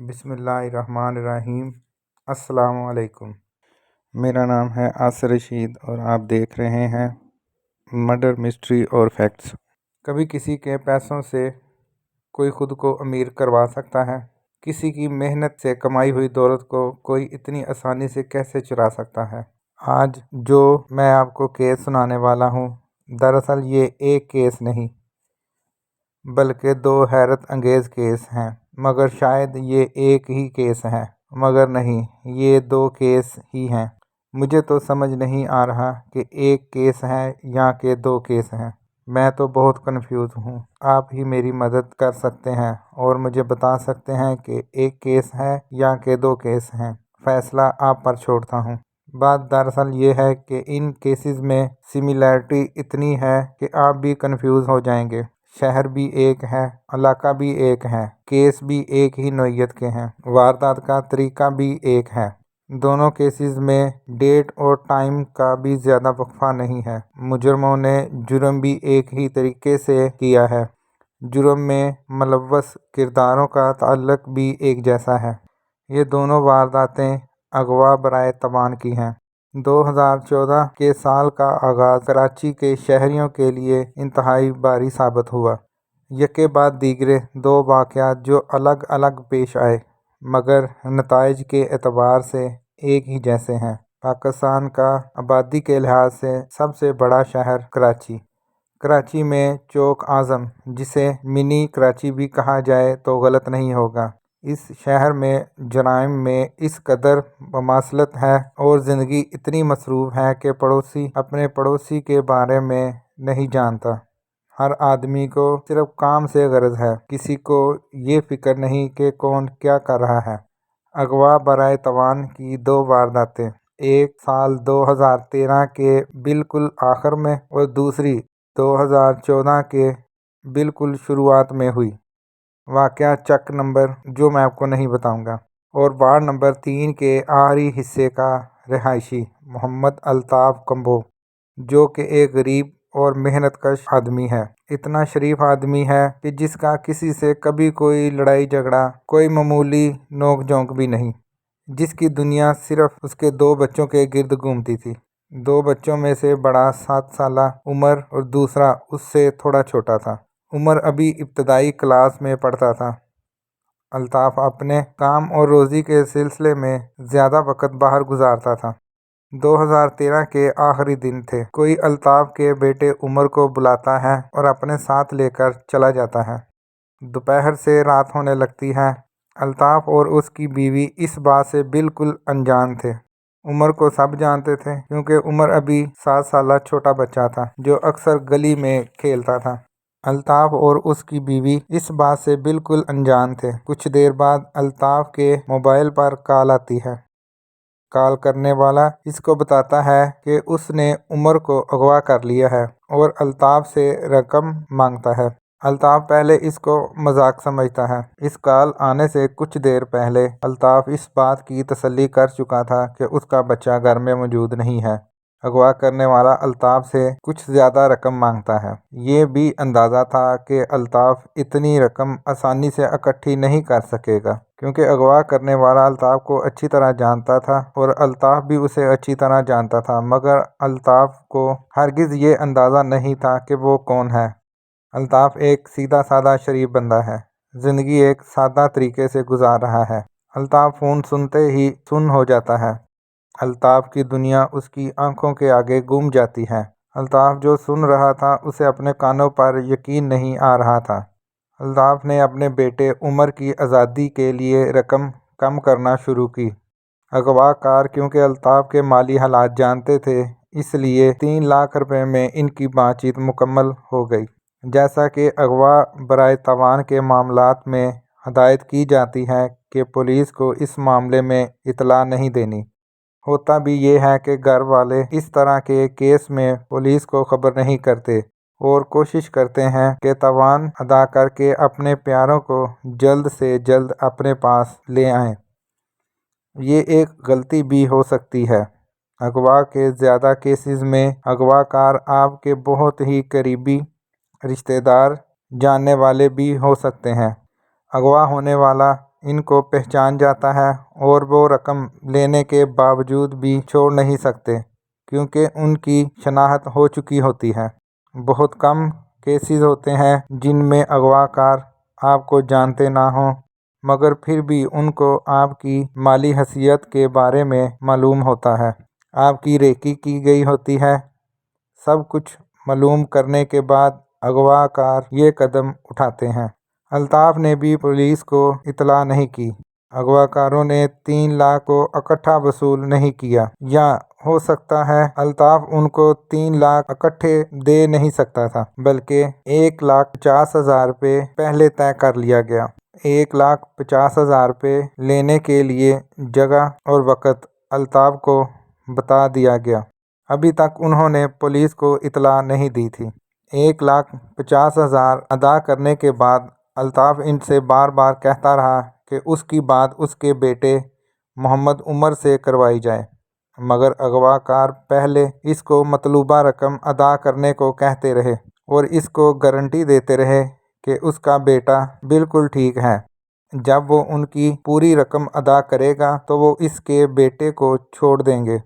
بسم اللہ الرحمن الرحیم۔ السلام علیکم۔ میرا نام ہے عاصر رشید اور آپ دیکھ رہے ہیں مرڈر مسٹری اور فیکٹس۔ کبھی کسی کے پیسوں سے کوئی خود کو امیر کروا سکتا ہے؟ کسی کی محنت سے کمائی ہوئی دولت کو کوئی اتنی آسانی سے کیسے چرا سکتا ہے؟ آج جو میں آپ کو کیس سنانے والا ہوں، دراصل یہ ایک کیس نہیں بلکہ دو حیرت انگیز کیس ہیں۔ مگر شاید یہ ایک ہی کیس ہے، مگر نہیں، یہ دو کیس ہی ہیں۔ مجھے تو سمجھ نہیں آ رہا کہ ایک کیس ہے یا کہ دو کیس ہیں۔ میں تو بہت کنفیوز ہوں۔ آپ ہی میری مدد کر سکتے ہیں اور مجھے بتا سکتے ہیں کہ ایک کیس ہے یا کہ دو کیس ہیں۔ فیصلہ آپ پر چھوڑتا ہوں۔ بات دراصل یہ ہے کہ ان کیسز میں سملیرٹی اتنی ہے کہ آپ بھی کنفیوز ہو جائیں گے۔ شہر بھی ایک ہے، علاقہ بھی ایک ہے، کیس بھی ایک ہی نوعیت کے ہیں، واردات کا طریقہ بھی ایک ہے۔ دونوں کیسز میں ڈیٹ اور ٹائم کا بھی زیادہ وقفہ نہیں ہے۔ مجرموں نے جرم بھی ایک ہی طریقے سے کیا ہے۔ جرم میں ملوث کرداروں کا تعلق بھی ایک جیسا ہے۔ یہ دونوں وارداتیں اغوا برائے تاوان کی ہیں۔ 2014 کے سال کا آغاز کراچی کے شہریوں کے لیے انتہائی بھاری ثابت ہوا۔ یکے بعد دیگرے دو واقعات جو الگ الگ پیش آئے مگر نتائج کے اعتبار سے ایک ہی جیسے ہیں۔ پاکستان کا آبادی کے لحاظ سے سب سے بڑا شہر کراچی۔ کراچی میں چوک اعظم، جسے منی کراچی بھی کہا جائے تو غلط نہیں ہوگا۔ اس شہر میں جرائم میں اس قدر مماثلت ہے اور زندگی اتنی مصروف ہے کہ پڑوسی اپنے پڑوسی کے بارے میں نہیں جانتا۔ ہر آدمی کو صرف کام سے غرض ہے، کسی کو یہ فکر نہیں کہ کون کیا کر رہا ہے۔ اغوا برائے تاوان کی دو وارداتیں، ایک سال 2013 کے بالکل آخر میں اور دوسری 2014 کے بالکل شروعات میں ہوئی۔ واقعہ چک نمبر جو میں آپ کو نہیں بتاؤں گا اور وارڈ نمبر 3 کے آخری حصے کا رہائشی محمد الطاف کمبو، جو کہ ایک غریب اور محنت کش آدمی ہے۔ اتنا شریف آدمی ہے کہ جس کا کسی سے کبھی کوئی لڑائی جھگڑا، کوئی معمولی نوک جھونک بھی نہیں، جس کی دنیا صرف اس کے دو بچوں کے گرد گھومتی تھی۔ دو بچوں میں سے بڑا 7 سالہ عمر اور دوسرا اس سے تھوڑا چھوٹا تھا۔ عمر ابھی ابتدائی کلاس میں پڑھتا تھا۔ الطاف اپنے کام اور روزی کے سلسلے میں زیادہ وقت باہر گزارتا تھا۔ 2013 کے آخری دن تھے۔ کوئی الطاف کے بیٹے عمر کو بلاتا ہے اور اپنے ساتھ لے کر چلا جاتا ہے۔ دوپہر سے رات ہونے لگتی ہے۔ الطاف اور اس کی بیوی اس بات سے بالکل انجان تھے۔ عمر کو سب جانتے تھے کیونکہ عمر ابھی 7 سالہ چھوٹا بچہ تھا جو اکثر گلی میں کھیلتا تھا۔ الطاف اور اس کی بیوی اس بات سے بالکل انجان تھے۔ کچھ دیر بعد الطاف کے موبائل پر کال آتی ہے۔ کال کرنے والا اس کو بتاتا ہے کہ اس نے عمر کو اغوا کر لیا ہے اور الطاف سے رقم مانگتا ہے۔ الطاف پہلے اس کو مذاق سمجھتا ہے۔ اس کال آنے سے کچھ دیر پہلے الطاف اس بات کی تسلی کر چکا تھا کہ اس کا بچہ گھر میں موجود نہیں ہے۔ اغوا کرنے والا الطاف سے کچھ زیادہ رقم مانگتا ہے۔ یہ بھی اندازہ تھا کہ الطاف اتنی رقم آسانی سے اکٹھی نہیں کر سکے گا کیونکہ اغوا کرنے والا الطاف کو اچھی طرح جانتا تھا اور الطاف بھی اسے اچھی طرح جانتا تھا، مگر الطاف کو ہرگز یہ اندازہ نہیں تھا کہ وہ کون ہے۔ الطاف ایک سیدھا سادہ شریف بندہ ہے، زندگی ایک سادہ طریقے سے گزار رہا ہے۔ الطاف فون سنتے ہی سن ہو جاتا ہے۔ الطاف کی دنیا اس کی آنکھوں کے آگے گم جاتی ہے۔ الطاف جو سن رہا تھا اسے اپنے کانوں پر یقین نہیں آ رہا تھا۔ الطاف نے اپنے بیٹے عمر کی آزادی کے لیے رقم کم کرنا شروع کی۔ اغوا کار کیونکہ الطاف کے مالی حالات جانتے تھے، اس لیے 3 لاکھ روپے میں ان کی بات چیت مکمل ہو گئی۔ جیسا کہ اغوا برائے تاوان کے معاملات میں ہدایت کی جاتی ہے کہ پولیس کو اس معاملے میں اطلاع نہیں دینی۔ ہوتا بھی یہ ہے کہ گھر والے اس طرح کے کیس میں پولیس کو خبر نہیں کرتے اور کوشش کرتے ہیں کہ تاوان ادا کر کے اپنے پیاروں کو جلد سے جلد اپنے پاس لے آئیں۔ یہ ایک غلطی بھی ہو سکتی ہے۔ اغوا کے زیادہ کیسز میں اغوا کار آپ کے بہت ہی قریبی رشتہ دار، جاننے والے بھی ہو سکتے ہیں۔ اغوا ہونے والا ان کو پہچان جاتا ہے اور وہ رقم لینے کے باوجود بھی چھوڑ نہیں سکتے کیونکہ ان کی شناخت ہو چکی ہوتی ہے۔ بہت کم کیسز ہوتے ہیں جن میں اغوا کار آپ کو جانتے نہ ہوں مگر پھر بھی ان کو آپ کی مالی حیثیت کے بارے میں معلوم ہوتا ہے، آپ کی ریکی کی گئی ہوتی ہے۔ سب کچھ معلوم کرنے کے بعد اغوا کار یہ قدم اٹھاتے ہیں۔ الطاف نے بھی پولیس کو اطلاع نہیں کی۔ اغوا کاروں نے 3 لاکھ کو اکٹھا وصول نہیں کیا، یا ہو سکتا ہے الطاف ان کو 3 لاکھ اکٹھے دے نہیں سکتا تھا، بلکہ 1,50,000 روپے پہلے طے کر لیا گیا۔ 1,50,000 روپے لینے کے لیے جگہ اور وقت الطاف کو بتا دیا گیا۔ ابھی تک انہوں نے پولیس کو اطلاع نہیں دی تھی۔ 1,50,000 ادا کرنے کے بعد الطاف ان سے بار بار کہتا رہا کہ اس کی بات اس کے بیٹے محمد عمر سے کروائی جائے، مگر اغوا کار پہلے اس کو مطلوبہ رقم ادا کرنے کو کہتے رہے اور اس کو گارنٹی دیتے رہے کہ اس کا بیٹا بالکل ٹھیک ہے، جب وہ ان کی پوری رقم ادا کرے گا تو وہ اس کے بیٹے کو چھوڑ دیں گے۔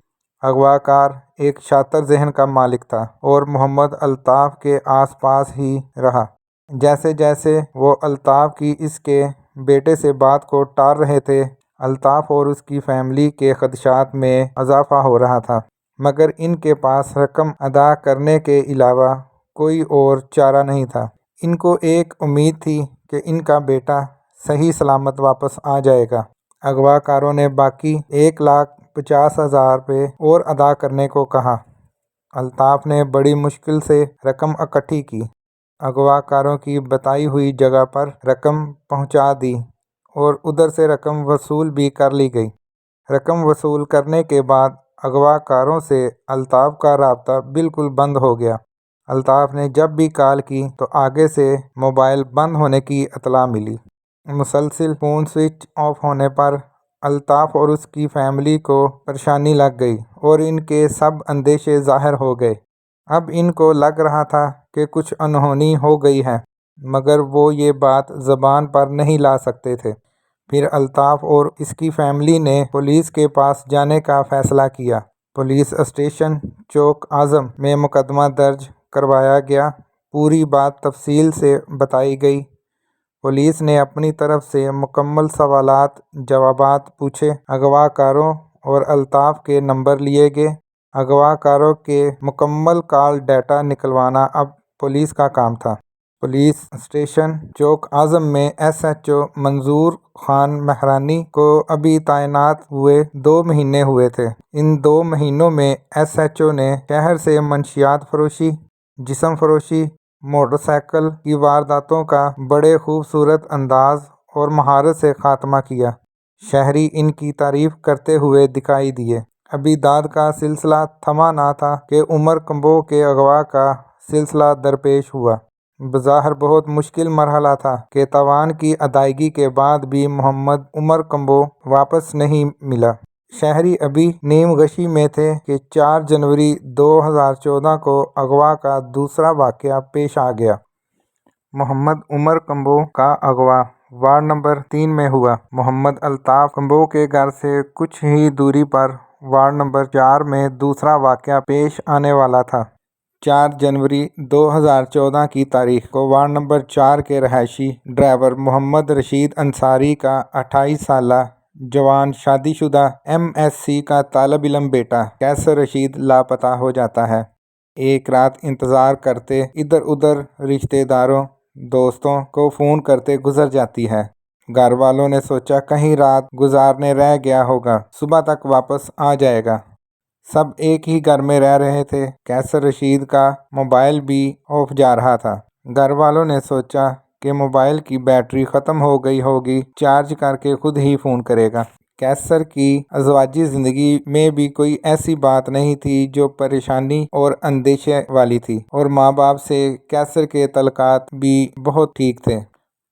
اغوا کار ایک شاطر ذہن کا مالک تھا اور محمد الطاف کے آس پاس ہی رہا۔ جیسے جیسے وہ الطاف کی اس کے بیٹے سے بات کو ٹال رہے تھے، الطاف اور اس کی فیملی کے خدشات میں اضافہ ہو رہا تھا، مگر ان کے پاس رقم ادا کرنے کے علاوہ کوئی اور چارہ نہیں تھا۔ ان کو ایک امید تھی کہ ان کا بیٹا صحیح سلامت واپس آ جائے گا۔ اغوا کاروں نے باقی 1,50,000 روپے اور ادا کرنے کو کہا۔ الطاف نے بڑی مشکل سے رقم اکٹھی کی، اغوا کاروں کی بتائی ہوئی جگہ پر رقم پہنچا دی اور ادھر سے رقم وصول بھی کر لی گئی۔ رقم وصول کرنے کے بعد اغوا کاروں سے الطاف کا رابطہ بالکل بند ہو گیا۔ الطاف نے جب بھی کال کی تو آگے سے موبائل بند ہونے کی اطلاع ملی۔ مسلسل فون سوئچ آف ہونے پر الطاف اور اس کی فیملی کو پریشانی لگ گئی اور ان کے سب اندیشے ظاہر ہو گئے۔ اب ان کو لگ رہا تھا کہ کچھ انہونی ہو گئی ہے، مگر وہ یہ بات زبان پر نہیں لا سکتے تھے۔ پھر الطاف اور اس کی فیملی نے پولیس کے پاس جانے کا فیصلہ کیا۔ پولیس اسٹیشن چوک اعظم میں مقدمہ درج کروایا گیا۔ پوری بات تفصیل سے بتائی گئی۔ پولیس نے اپنی طرف سے مکمل سوالات جوابات پوچھے۔ اغوا کاروں اور الطاف کے نمبر لیے گئے۔ اغوا کاروں کے مکمل کال ڈیٹا نکلوانا اب پولیس کا کام تھا۔ پولیس اسٹیشن چوک اعظم میں ایس ایچ او منظور خان مہرانی کو ابھی تعینات ہوئے 2 مہینے ہوئے تھے۔ ان 2 مہینوں میں ایس ایچ او نے شہر سے منشیات فروشی، جسم فروشی، موٹر سائیکل کی وارداتوں کا بڑے خوبصورت انداز اور مہارت سے خاتمہ کیا۔ شہری ان کی تعریف کرتے ہوئے دکھائی دیے۔ ابھی داد کا سلسلہ تھما نہ تھا کہ عمر کمبو کے اغوا کا سلسلہ درپیش ہوا۔ بظاہر بہت مشکل مرحلہ تھا کہ تاوان کی ادائیگی کے بعد بھی محمد عمر کمبو واپس نہیں ملا۔ شہری ابھی نیم غشی میں تھے کہ 4 جنوری 2014 کو اغوا کا دوسرا واقعہ پیش آ گیا۔ محمد عمر کمبو کا اغوا وارڈ نمبر 3 میں ہوا۔ محمد الطاف کمبو کے گھر سے کچھ ہی دوری پر وارڈ نمبر 4 میں دوسرا واقعہ پیش آنے والا تھا۔ 4 جنوری 2014 کی تاریخ کو وارڈ نمبر 4 کے رہائشی ڈرائیور محمد رشید انصاری کا 28 سالہ جوان شادی شدہ ایم ایس سی کا طالب علم بیٹا قیصر رشید لاپتہ ہو جاتا ہے۔ ایک رات انتظار کرتے ادھر ادھر رشتہ داروں دوستوں کو فون کرتے گزر جاتی ہے۔ گھر والوں نے سوچا کہیں رات گزارنے رہ گیا ہوگا، صبح تک واپس آ جائے گا۔ سب ایک ہی گھر میں رہ رہے تھے۔ قیصر رشید کا موبائل بھی آف جا رہا تھا۔ گھر والوں نے سوچا کہ موبائل کی بیٹری ختم ہو گئی ہوگی، چارج کر کے خود ہی فون کرے گا۔ قیصر کی ازواجی زندگی میں بھی کوئی ایسی بات نہیں تھی جو پریشانی اور اندیشے والی تھی، اور ماں باپ سے قیصر کے تعلقات بھی بہت ٹھیک تھے۔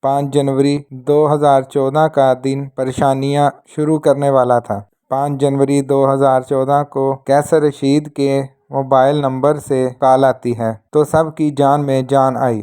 5 جنوری 2014 کا دن پریشانیاں شروع کرنے والا تھا۔ 5 جنوری 2014 کو قیصر رشید کے موبائل نمبر سے کال آتی ہے تو سب کی جان میں جان آئی۔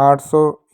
800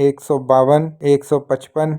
152, 155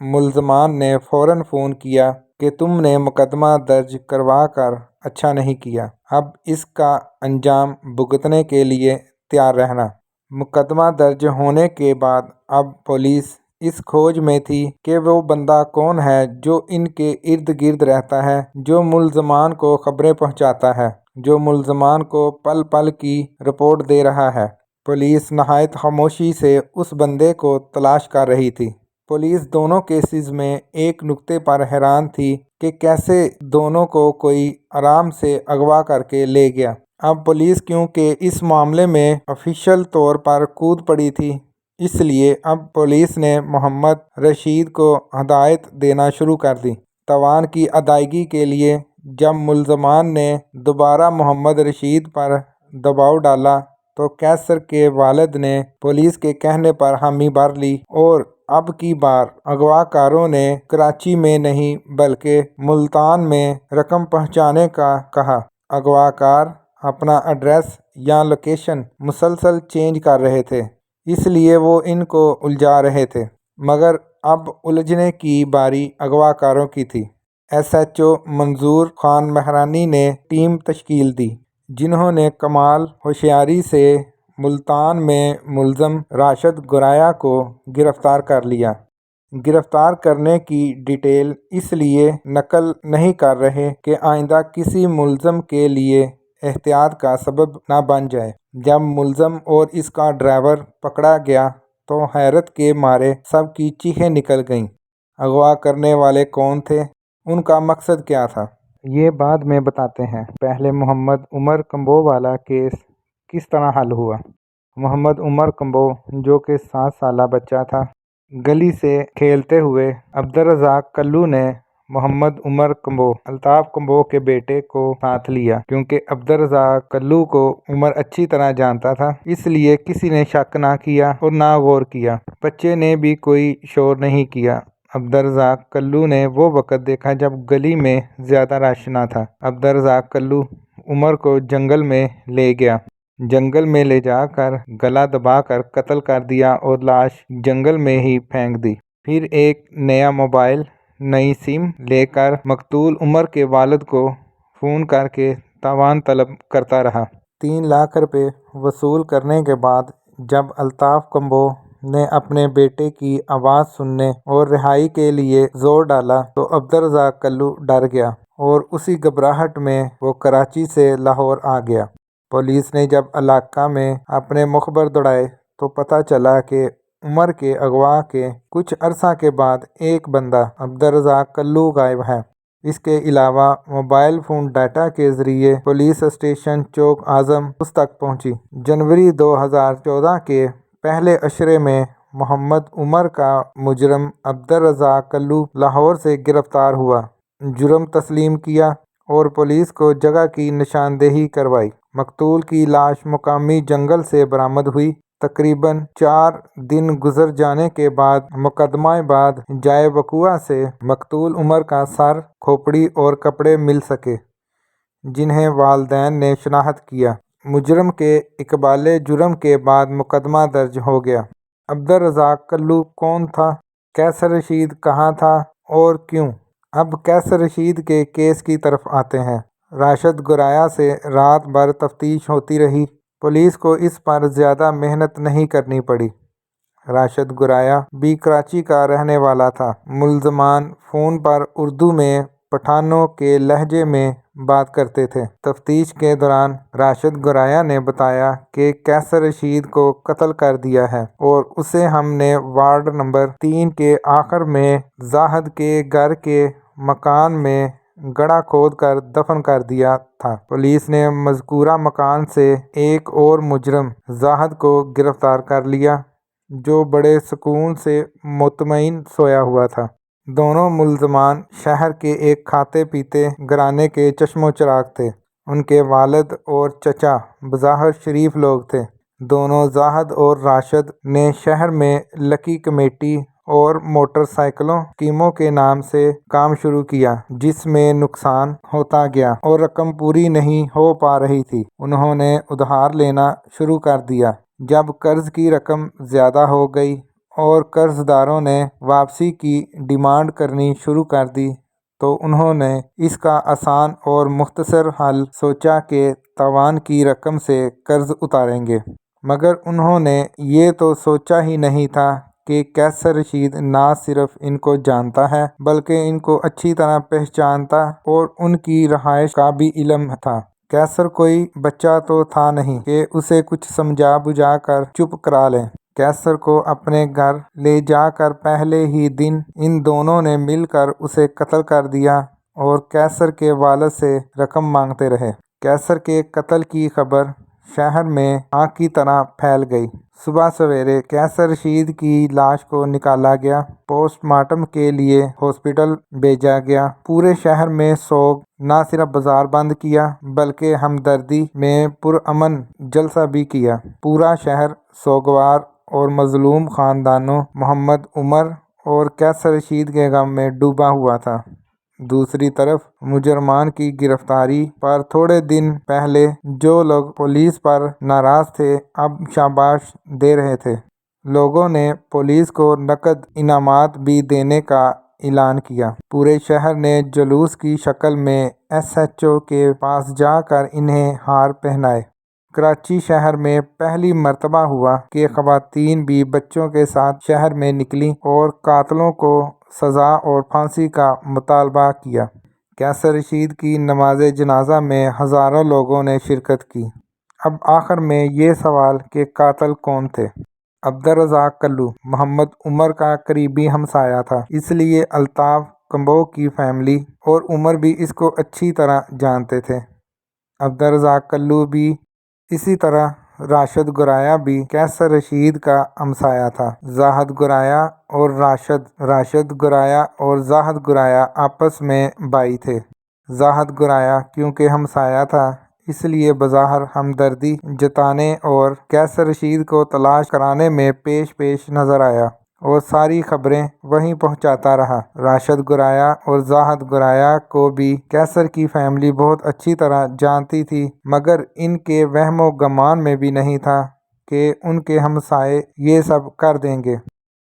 ملزمان نے فوراً فون کیا کہ تم نے مقدمہ درج کروا کر اچھا نہیں کیا، اب اس کا انجام بھگتنے کے لیے تیار رہنا۔ مقدمہ درج ہونے کے بعد اب پولیس اس کھوج میں تھی کہ وہ بندہ کون ہے جو ان کے ارد گرد رہتا ہے، جو ملزمان کو خبریں پہنچاتا ہے، جو ملزمان کو پل پل کی رپورٹ دے رہا ہے۔ پولیس نہایت خاموشی سے اس بندے کو تلاش کر رہی تھی۔ پولیس دونوں کیسز میں ایک نکتے پر حیران تھی کہ کیسے دونوں کو کوئی آرام سے اغوا کر کے لے گیا۔ اب پولیس کیونکہ اس معاملے میں آفیشل طور پر کود پڑی تھی، اس لیے اب پولیس نے محمد رشید کو ہدایت دینا شروع کر دی۔ تاوان کی ادائیگی کے لیے جب ملزمان نے دوبارہ محمد رشید پر دباؤ ڈالا تو کیسر کے والد نے پولیس کے کہنے پر حامی بھر لی اور اب کی بار اغوا کاروں نے کراچی میں نہیں بلکہ ملتان میں رقم پہنچانے کا کہا۔ اغوا کار اپنا ایڈریس یا لوکیشن مسلسل چینج کر رہے تھے، اس لیے وہ ان کو الجھا رہے تھے، مگر اب الجھنے کی باری اغوا کاروں کی تھی۔ ایس ایچ او منظور خان مہرانی نے ٹیم تشکیل دی، جنہوں نے کمال ہوشیاری سے ملتان میں ملزم راشد گرایا کو گرفتار کر لیا۔ گرفتار کرنے کی ڈیٹیل اس لیے نقل نہیں کر رہے کہ آئندہ کسی ملزم کے لیے احتیاط کا سبب نہ بن جائے۔ جب ملزم اور اس کا ڈرائیور پکڑا گیا تو حیرت کے مارے سب کی چیخیں نکل گئیں۔ اغوا کرنے والے کون تھے؟ ان کا مقصد کیا تھا؟ یہ بعد میں بتاتے ہیں۔ پہلے محمد عمر کمبو والا کیس کس طرح حل ہوا؟ محمد عمر کمبو جو کہ 7 سالہ بچہ تھا، گلی سے کھیلتے ہوئے عبدالرزاق کلو نے محمد عمر کمبو الطاف کمبو کے بیٹے کو ساتھ لیا۔ کیونکہ عبدالرزاق کلو کو عمر اچھی طرح جانتا تھا، اس لیے کسی نے شک نہ کیا اور نہ غور کیا۔ بچے نے بھی کوئی شور نہیں کیا۔ عبدالرزاق کلو نے وہ وقت دیکھا جب گلی میں زیادہ رش نہ تھا۔ عبدالرزاق کلو عمر کو جنگل میں لے گیا۔ جنگل میں لے جا کر گلا دبا کر قتل کر دیا اور لاش جنگل میں ہی پھینک دی۔ پھر ایک نیا موبائل، نئی سم لے کر مقتول عمر کے والد کو فون کر کے تاوان طلب کرتا رہا۔ 3 لاکھ روپے وصول کرنے کے بعد جب الطاف کمبو نے اپنے بیٹے کی آواز سننے اور رہائی کے لیے زور ڈالا تو عبدالرزاق کلو ڈر گیا اور اسی گھبراہٹ میں وہ کراچی سے لاہور آ گیا۔ پولیس نے جب علاقہ میں اپنے مخبر دوڑائے تو پتہ چلا کہ عمر کے اغوا کے کچھ عرصہ کے بعد ایک بندہ عبدالرزاق کلو غائب ہے۔ اس کے علاوہ موبائل فون ڈیٹا کے ذریعے پولیس اسٹیشن چوک اعظم اس تک پہنچی۔ جنوری 2014 کے پہلے عشرے میں محمد عمر کا مجرم عبدالرزاق کلو لاہور سے گرفتار ہوا، جرم تسلیم کیا اور پولیس کو جگہ کی نشاندہی کروائی۔ مقتول کی لاش مقامی جنگل سے برآمد ہوئی۔ تقریباً 4 دن گزر جانے کے بعد مقدمہ بعد جائے وقوع سے مقتول عمر کا سر، کھوپڑی اور کپڑے مل سکے، جنہیں والدین نے شناخت کیا۔ مجرم کے اقبال جرم کے بعد مقدمہ درج ہو گیا۔ عبدالرزاق کلو کون تھا؟ کیسر رشید کہاں تھا اور کیوں؟ اب کیسر رشید کے کیس کی طرف آتے ہیں۔ راشد گرایا سے رات بھر تفتیش ہوتی رہی۔ پولیس کو اس پر زیادہ محنت نہیں کرنی پڑی۔ راشد گرایا بھی کراچی کا رہنے والا تھا۔ ملزمان فون پر اردو میں پٹھانوں کے لہجے میں بات کرتے تھے۔ تفتیش کے دوران راشد گرایا نے بتایا کہ کیسر رشید کو قتل کر دیا ہے اور اسے ہم نے وارڈ نمبر 3 کے آخر میں زاہد کے گھر کے مکان میں گڑھا کھود کر دفن کر دیا تھا۔ پولیس نے مذکورہ مکان سے ایک اور مجرم زاہد کو گرفتار کر لیا، جو بڑے سکون سے مطمئن سویا ہوا تھا۔ دونوں ملزمان شہر کے ایک کھاتے پیتے گھرانے کے چشم و چراغ تھے۔ ان کے والد اور چچا بظاہر شریف لوگ تھے۔ دونوں زاہد اور راشد نے شہر میں لکی کمیٹی اور موٹر سائیکلوں اسکیموں کے نام سے کام شروع کیا، جس میں نقصان ہوتا گیا اور رقم پوری نہیں ہو پا رہی تھی۔ انہوں نے ادھار لینا شروع کر دیا۔ جب قرض کی رقم زیادہ ہو گئی اور قرض داروں نے واپسی کی ڈیمانڈ کرنی شروع کر دی تو انہوں نے اس کا آسان اور مختصر حل سوچا کہ تاوان کی رقم سے قرض اتاریں گے، مگر انہوں نے یہ تو سوچا ہی نہیں تھا کہ قیصر رشید نہ صرف ان کو جانتا ہے بلکہ ان کو اچھی طرح پہچانتا اور ان کی رہائش کا بھی علم تھا۔ قیصر کوئی بچہ تو تھا نہیں کہ اسے کچھ سمجھا بجھا کر چپ کرا لیں۔ قیصر کو اپنے گھر لے جا کر پہلے ہی دن ان دونوں نے مل کر اسے قتل کر دیا اور قیصر کے والد سے رقم مانگتے رہے۔ قیصر کے قتل کی خبر شہر میں آگ کی طرح پھیل گئی۔ صبح سویرے قیصر رشید کی لاش کو نکالا گیا، پوسٹ مارٹم کے لیے ہاسپٹل بھیجا گیا۔ پورے شہر میں سوگ نہ صرف بازار بند کیا بلکہ ہمدردی میں پرامن جلسہ بھی کیا۔ پورا شہر سوگوار اور مظلوم خاندانوں محمد عمر اور قیصر رشید کے غم میں ڈوبا ہوا تھا۔ دوسری طرف مجرمان کی گرفتاری پر تھوڑے دن پہلے جو لوگ پولیس پر ناراض تھے اب شاباش دے رہے تھے۔ لوگوں نے پولیس کو نقد انعامات بھی دینے کا اعلان کیا۔ پورے شہر نے جلوس کی شکل میں ایس ایچ او کے پاس جا کر انہیں ہار پہنائے۔ کراچی شہر میں پہلی مرتبہ ہوا کہ خواتین بھی بچوں کے ساتھ شہر میں نکلیں اور قاتلوں کو سزا اور پھانسی کا مطالبہ کیا۔ قیصر رشید کی نماز جنازہ میں ہزاروں لوگوں نے شرکت کی۔ اب آخر میں یہ سوال کہ قاتل کون تھے؟ عبدالرزاق کلو محمد عمر کا قریبی ہمسایہ تھا، اس لیے الطاف کمبو کی فیملی اور عمر بھی اس کو اچھی طرح جانتے تھے۔ عبدالرزاق کلو بھی اسی طرح راشد گرایا بھی قیصر رشید کا ہمسایہ تھا۔ زاہد گرایا اور راشد گرایا اور زاہد گرایا آپس میں بھائی تھے۔ زاہد گرایا کیونکہ ہمسایہ تھا اس لیے بظاہر ہمدردی جتانے اور قیصر رشید کو تلاش کرانے میں پیش نظر آیا اور ساری خبریں وہیں پہنچاتا رہا۔ راشد گرایا اور زاہد گرایا کو بھی قیصر کی فیملی بہت اچھی طرح جانتی تھی، مگر ان کے وہم و گمان میں بھی نہیں تھا کہ ان کے ہمسائے یہ سب کر دیں گے۔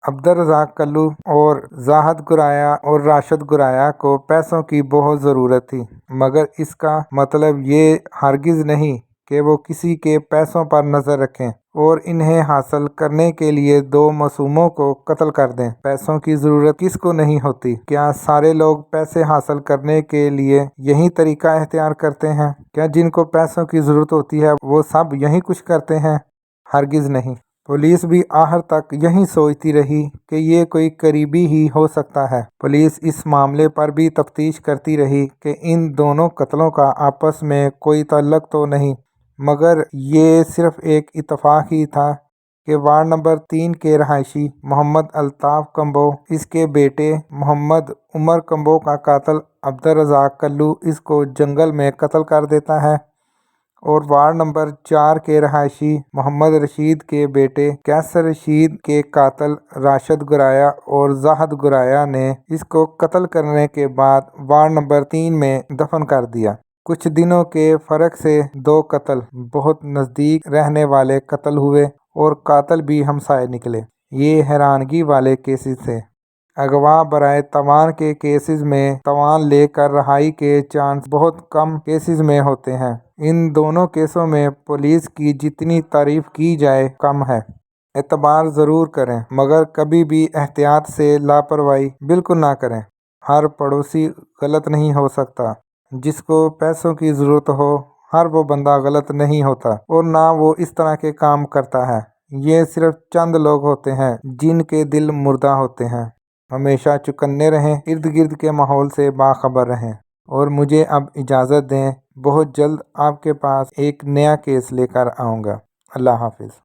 عبدالرزاق کلو اور زاہد گرایا اور راشد گرایا کو پیسوں کی بہت ضرورت تھی، مگر اس کا مطلب یہ ہرگز نہیں کہ وہ کسی کے پیسوں پر نظر رکھیں اور انہیں حاصل کرنے کے لیے دو معصوموں کو قتل کر دیں۔ پیسوں کی ضرورت کس کو نہیں ہوتی؟ کیا سارے لوگ پیسے حاصل کرنے کے لیے یہی طریقہ اختیار کرتے ہیں؟ کیا جن کو پیسوں کی ضرورت ہوتی ہے وہ سب یہی کچھ کرتے ہیں؟ ہرگز نہیں۔ پولیس بھی آخر تک یہی سوچتی رہی کہ یہ کوئی قریبی ہی ہو سکتا ہے۔ پولیس اس معاملے پر بھی تفتیش کرتی رہی کہ ان دونوں قتلوں کا آپس میں کوئی تعلق تو نہیں، مگر یہ صرف ایک اتفاق ہی تھا کہ وارڈ نمبر 3 کے رہائشی محمد الطاف کمبو اس کے بیٹے محمد عمر کمبو کا قاتل عبدالرزاق کلو اس کو جنگل میں قتل کر دیتا ہے، اور وارڈ نمبر 4 کے رہائشی محمد رشید کے بیٹے قیصر رشید کے قاتل راشد گرایا اور زاہد گرایا نے اس کو قتل کرنے کے بعد وارڈ نمبر 3 میں دفن کر دیا۔ کچھ دنوں کے فرق سے دو قتل بہت نزدیک رہنے والے قتل ہوئے اور قاتل بھی ہمسائے نکلے۔ یہ حیرانگی والے کیسز تھے۔ اغوا برائے تاوان کے کیسز میں تاوان لے کر رہائی کے چانس بہت کم کیسز میں ہوتے ہیں۔ ان دونوں کیسوں میں پولیس کی جتنی تعریف کی جائے کم ہے۔ اعتبار ضرور کریں مگر کبھی بھی احتیاط سے لاپرواہی بالکل نہ کریں۔ ہر پڑوسی غلط نہیں ہو سکتا۔ جس کو پیسوں کی ضرورت ہو ہر وہ بندہ غلط نہیں ہوتا اور نہ وہ اس طرح کے کام کرتا ہے۔ یہ صرف چند لوگ ہوتے ہیں جن کے دل مردہ ہوتے ہیں۔ ہمیشہ چوکنے رہیں، ارد گرد کے ماحول سے باخبر رہیں، اور مجھے اب اجازت دیں، بہت جلد آپ کے پاس ایک نیا کیس لے کر آؤں گا۔ اللہ حافظ۔